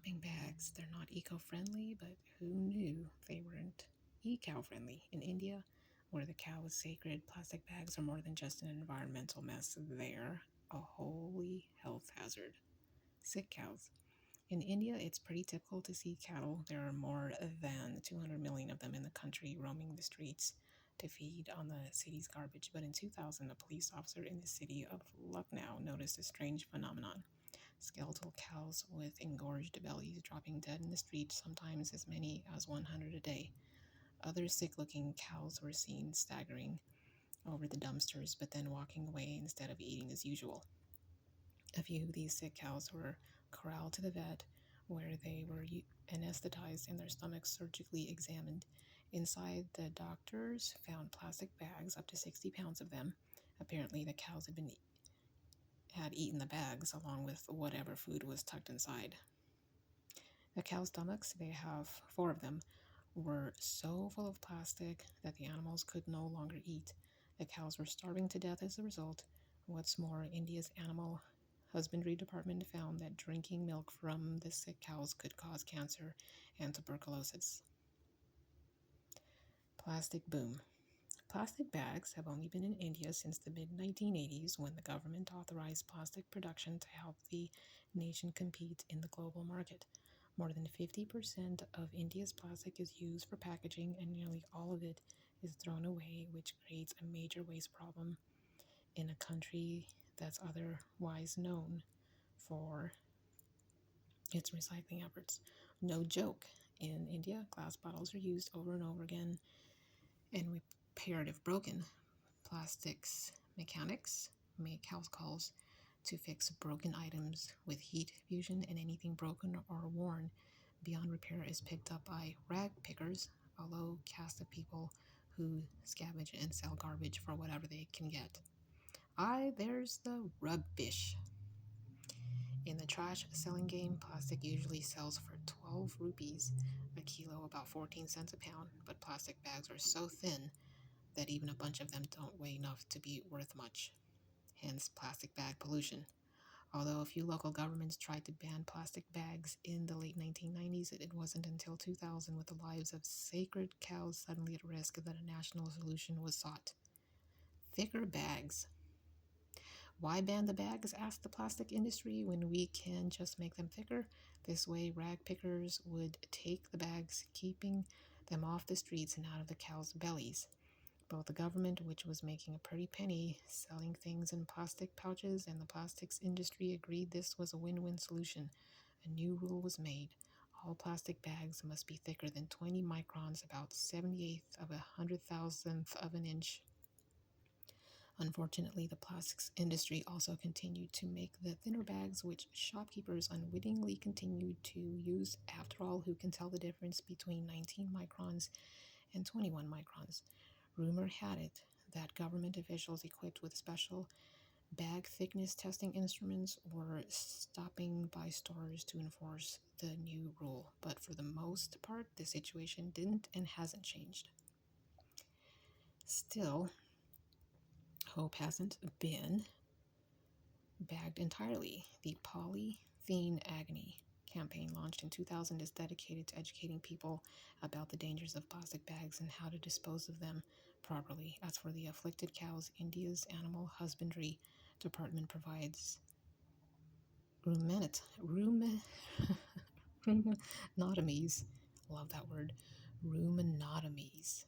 shopping bags. They're not eco-friendly, but who knew they weren't eco-friendly? In India, where the cow is sacred, plastic bags are more than just an environmental mess. They're a holy health hazard. Sick cows. In India, it's pretty typical to see cattle. There are more than 200 million of them in the country roaming the streets to feed on the city's garbage. But in 2000, a police officer in the city of Lucknow noticed a strange phenomenon: skeletal cows with engorged bellies dropping dead in the street, sometimes as many as 100 a day. Other sick looking cows were seen staggering over the dumpsters, but then walking away instead of eating as usual. A few of these sick cows were corralled to the vet, where they were anesthetized and their stomachs surgically examined. Inside, the doctors found plastic bags, up to 60 pounds of them. Apparently, the cows had eaten the bags along with whatever food was tucked inside. The cow stomachs, they have four of them, were so full of plastic that the animals could no longer eat. The cows were starving to death as a result. What's more, India's animal husbandry department found that drinking milk from the sick cows could cause cancer and tuberculosis. Plastic boom. Plastic bags have only been in India since the mid 1980s, when the government authorized plastic production to help the nation compete in the global market. More than 50% of India's plastic is used for packaging, and nearly all of it is thrown away, which creates a major waste problem in a country that's otherwise known for its recycling efforts. No joke. In India, glass bottles are used over and over again and repaired if broken. Plastics mechanics make house calls to fix broken items with heat fusion, and anything broken or worn beyond repair is picked up by rag pickers, a low caste of people who scavenge and sell garbage for whatever they can get. There's the rubbish. In the trash selling game, plastic usually sells for 12 rupees a kilo, about 14 cents a pound, but plastic bags are so thin that even a bunch of them don't weigh enough to be worth much. Hence, plastic bag pollution. Although a few local governments tried to ban plastic bags in the late 1990s, it wasn't until 2000, with the lives of sacred cows suddenly at risk, that a national solution was sought. Thicker bags. Why ban the bags, asked the plastic industry, when we can just make them thicker? This way, rag pickers would take the bags, keeping them off the streets and out of the cows' bellies. Both the government, which was making a pretty penny selling things in plastic pouches, and the plastics industry agreed this was a win-win solution. A new rule was made. All plastic bags must be thicker than 20 microns, about 78th of a 100,000th of an inch. Unfortunately, the plastics industry also continued to make the thinner bags, which shopkeepers unwittingly continued to use. After all, who can tell the difference between 19 microns and 21 microns? Rumor had it that government officials equipped with special bag thickness testing instruments were stopping by stores to enforce the new rule, but for the most part, the situation didn't and hasn't changed. Still, hope hasn't been bagged entirely. The Polythene Agony campaign, launched in 2000, is dedicated to educating people about the dangers of plastic bags and how to dispose of them properly. As for the afflicted cows, India's animal husbandry department provides ruminant, ruminotomies, love that word, ruminotomies,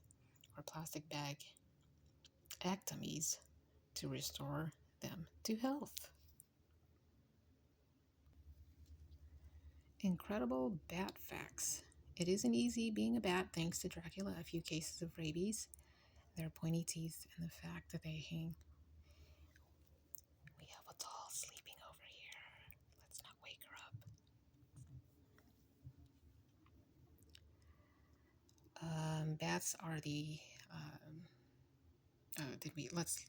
or plastic bag ectomies, to restore them to health. Incredible bat facts. It isn't easy being a bat, thanks to Dracula. A few cases of rabies, their pointy teeth, and the fact that they hang. We have a doll sleeping over here. Let's not wake her up. Bats are the. Let's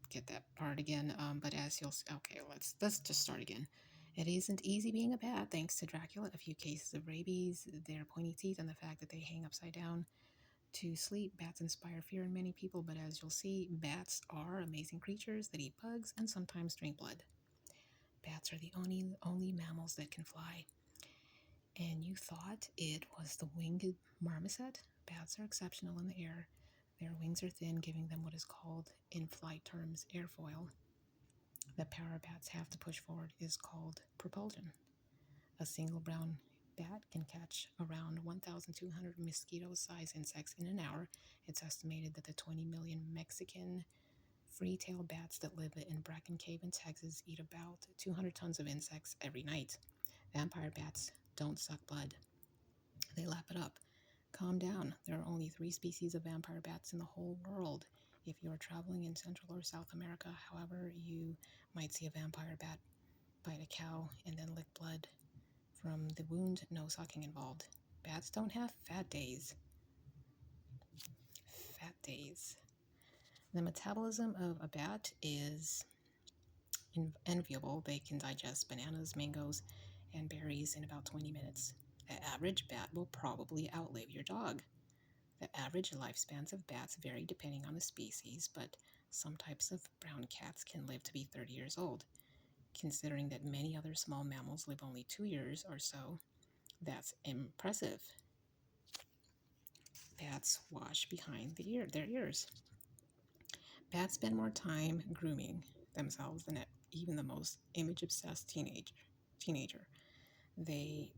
get that part again. But as you'll. Okay, let's just start again. It isn't easy being a bat, thanks to Dracula. A few cases of rabies, their pointy teeth, and the fact that they hang upside down to sleep. Bats inspire fear in many people, but as you'll see, bats are amazing creatures that eat bugs and sometimes drink blood. Bats are the only mammals that can fly. and you thought it was the winged marmoset? Bats are exceptional in the air. Their wings are thin, giving them what is called, in flight terms, airfoil. The power bats have to push forward is called propulsion. A single brown bat can catch around 1,200 mosquito-sized insects in an hour. It's estimated that the 20 million Mexican free-tailed bats that live in Bracken Cave in Texas eat about 200 tons of insects every night. Vampire bats don't suck blood. They lap it up. Calm down. There are only 3 species of vampire bats in the whole world. If you are traveling in Central or South America, however, you might see a vampire bat bite a cow and then lick blood from the wound. No sucking involved. Bats don't have fat days. Fat days. The metabolism of a bat is enviable. They can digest bananas, mangoes, and berries in about 20 minutes. The average bat will probably outlive your dog. The average lifespans of bats vary depending on the species, but some types of brown cats can live to be 30 years old. Considering that many other small mammals live only 2 years or so, that's impressive. Bats wash behind their ears. Bats spend more time grooming themselves than even the most image-obsessed teenager. They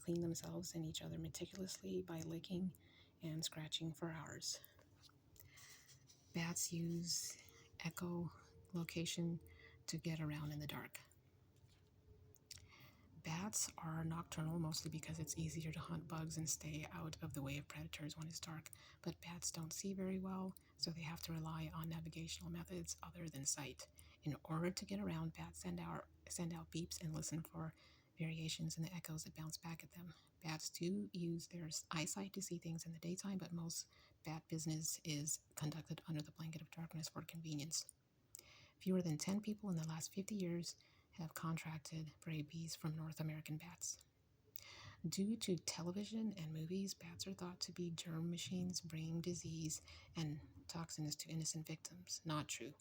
clean themselves and each other meticulously by licking and scratching for hours. Bats use echolocation to get around in the dark. Bats are nocturnal mostly because it's easier to hunt bugs and stay out of the way of predators when it's dark, but bats don't see very well, so they have to rely on navigational methods other than sight. In order to get around, bats send out beeps and listen for variations in the echoes that bounce back at them. Bats do use their eyesight to see things in the daytime, but most bat business is conducted under the blanket of darkness for convenience. Fewer than 10 people in the last 50 years have contracted rabies from North American bats. Due to television and movies, bats are thought to be germ machines bringing disease and toxins to innocent victims. Not true.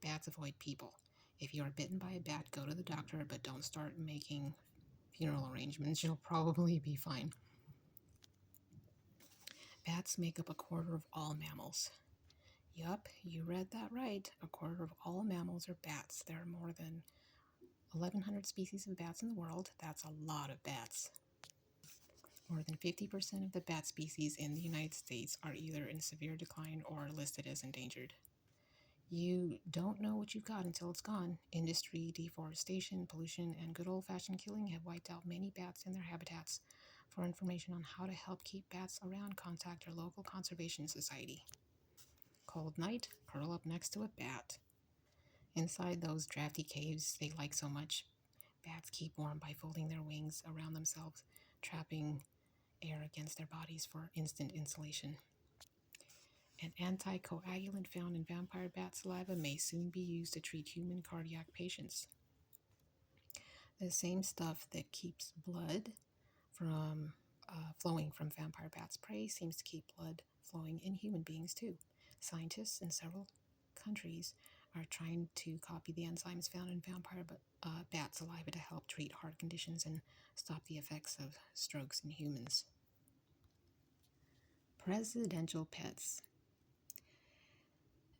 Bats avoid people. If you are bitten by a bat, go to the doctor, but don't start making funeral arrangements. You'll probably be fine. Bats make up a quarter of all mammals. Yup, you read that right. A quarter of all mammals are bats. There are more than 1,100 species of bats in the world. That's a lot of bats. More than 50% of the bat species in the United States are either in severe decline or listed as endangered. You don't know what you've got until it's gone. Industry, deforestation, pollution, and good old-fashioned killing have wiped out many bats and their habitats. For information on how to help keep bats around, contact your local conservation society. Cold night, curl up next to a bat. Inside those drafty caves they like so much, bats keep warm by folding their wings around themselves, trapping air against their bodies for instant insulation. An anticoagulant found in vampire bat saliva may soon be used to treat human cardiac patients. The same stuff that keeps blood from flowing from vampire bats' prey seems to keep blood flowing in human beings too. Scientists in several countries are trying to copy the enzymes found in vampire bat saliva to help treat heart conditions and stop the effects of strokes in humans. Presidential pets.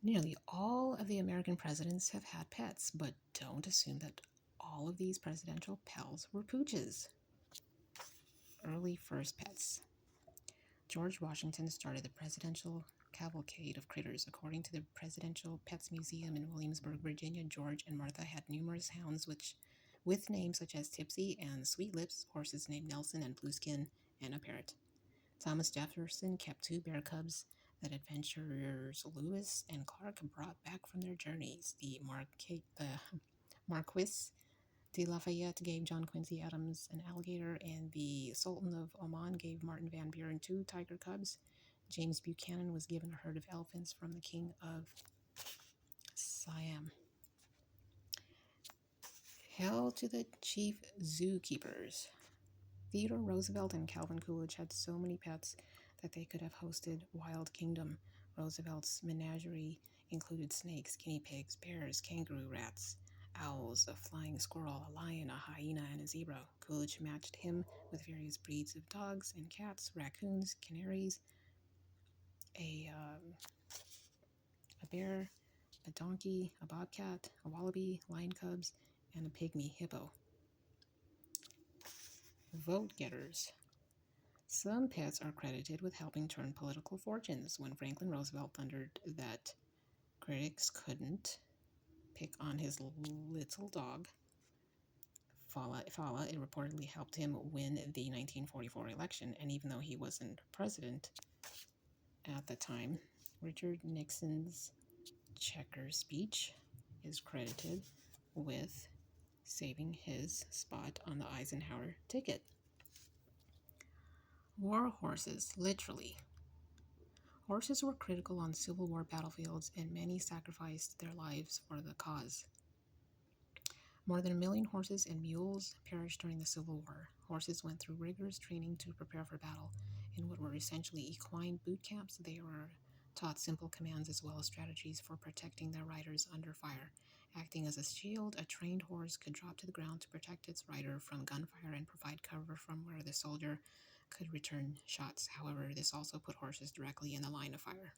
Nearly all of the American presidents have had pets, but don't assume that all of these presidential pals were pooches. Early first pets. George Washington started the presidential cavalcade of critters. According to the Presidential Pets Museum in Williamsburg, Virginia, George and Martha had numerous hounds with names such as Tipsy and Sweet Lips, horses named Nelson and Blueskin, and a parrot. Thomas Jefferson kept 2 bear cubs that adventurers Lewis and Clark brought back from their journeys. The Marquis de Lafayette gave John Quincy Adams an alligator, and the Sultan of Oman gave Martin Van Buren 2 tiger cubs. James Buchanan was given a herd of elephants from the King of Siam. Hail to the chief zookeepers. Theodore Roosevelt and Calvin Coolidge had so many pets that they could have hosted Wild Kingdom. Roosevelt's menagerie included snakes, guinea pigs, bears, kangaroo rats, owls, a flying squirrel, a lion, a hyena, and a zebra. Coolidge matched him with various breeds of dogs and cats, raccoons, canaries, a, um, a bear, a donkey, a bobcat, a wallaby, lion cubs, and a pygmy hippo. Vote getters. Some pets are credited with helping turn political fortunes. When Franklin Roosevelt thundered that critics couldn't pick on his little dog, Fala, it reportedly helped him win the 1944 election. And even though he wasn't president at the time, Richard Nixon's checker speech is credited with saving his spot on the Eisenhower ticket. War horses, literally. Horses were critical on Civil War battlefields, and many sacrificed their lives for the cause. More than 1,000,000 horses and mules perished during the Civil War. Horses went through rigorous training to prepare for battle. In what were essentially equine boot camps, they were taught simple commands as well as strategies for protecting their riders under fire. Acting as a shield, a trained horse could drop to the ground to protect its rider from gunfire and provide cover from where the soldier could return shots. However, this also put horses directly in the line of fire.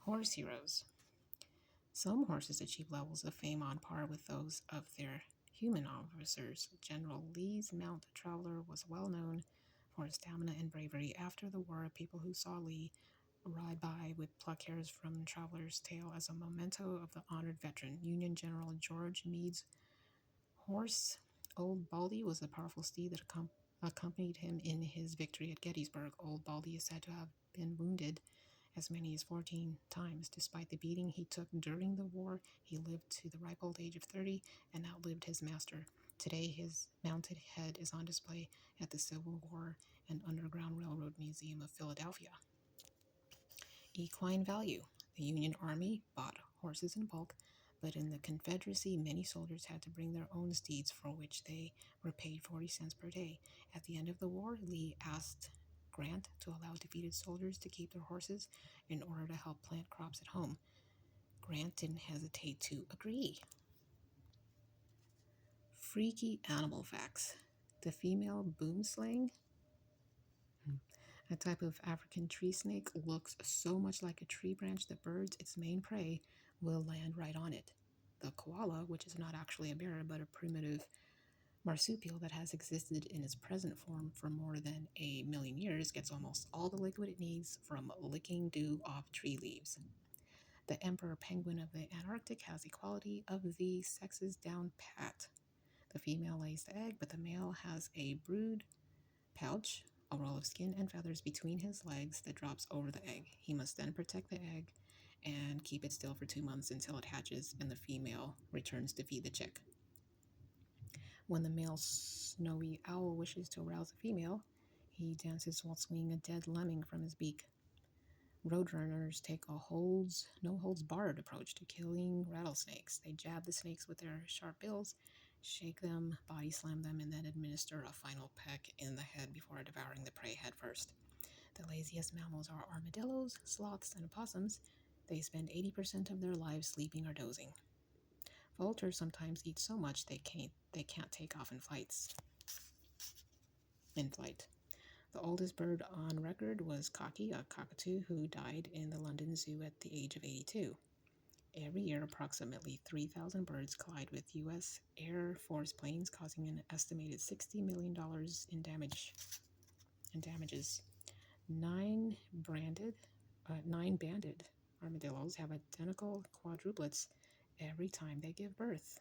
Horse heroes. Some horses achieved levels of fame on par with those of their human officers. General Lee's Mount Traveler was well known for his stamina and bravery. After the war, people who saw Lee ride by would pluck hairs from Traveler's tail as a memento of the honored veteran. Union General George Meade's horse, Old Baldy, was a powerful steed that accompanied him in his victory at Gettysburg. Old Baldy is said to have been wounded as many as 14 times. Despite the beating he took during the war, he lived to the ripe old age of 30 and outlived his master. Today, his mounted head is on display at the Civil War and Underground Railroad Museum of Philadelphia. Equine value. The Union Army bought horses in bulk, but in the Confederacy, many soldiers had to bring their own steeds, for which they were paid 40 cents per day. At the end of the war, Lee asked Grant to allow defeated soldiers to keep their horses in order to help plant crops at home. Grant didn't hesitate to agree. Freaky animal facts. The female boomslang, a type of African tree snake, looks so much like a tree branch that birds, its main prey, will land right on it. The koala, which is not actually a bear but a primitive marsupial that has existed in its present form for more than 1,000,000 years, gets almost all the liquid it needs from licking dew off tree leaves. The emperor penguin of the Antarctic has equality of the sexes down pat. The female lays the egg, but the male has a brood pouch, a roll of skin and feathers between his legs that drops over the egg. He must then protect the egg and keep it still for 2 months until it hatches and the female returns to feed the chick. When the male snowy owl wishes to arouse the female, he dances while swinging a dead lemming from his beak. Roadrunners take a no-holds-barred approach to killing rattlesnakes. They jab the snakes with their sharp bills, shake them, body slam them, and then administer a final peck in the head before devouring the prey head first. The laziest mammals are armadillos, sloths, and opossums. They spend 80% of their lives sleeping or dozing. Vultures sometimes eat so much they can't take off in flight. The oldest bird on record was Cocky, a cockatoo who died in the London Zoo at the age of 82. Every year, approximately 3,000 birds collide with U.S. Air Force planes, causing an estimated $60 million in damages. Nine banded armadillos have identical quadruplets every time they give birth.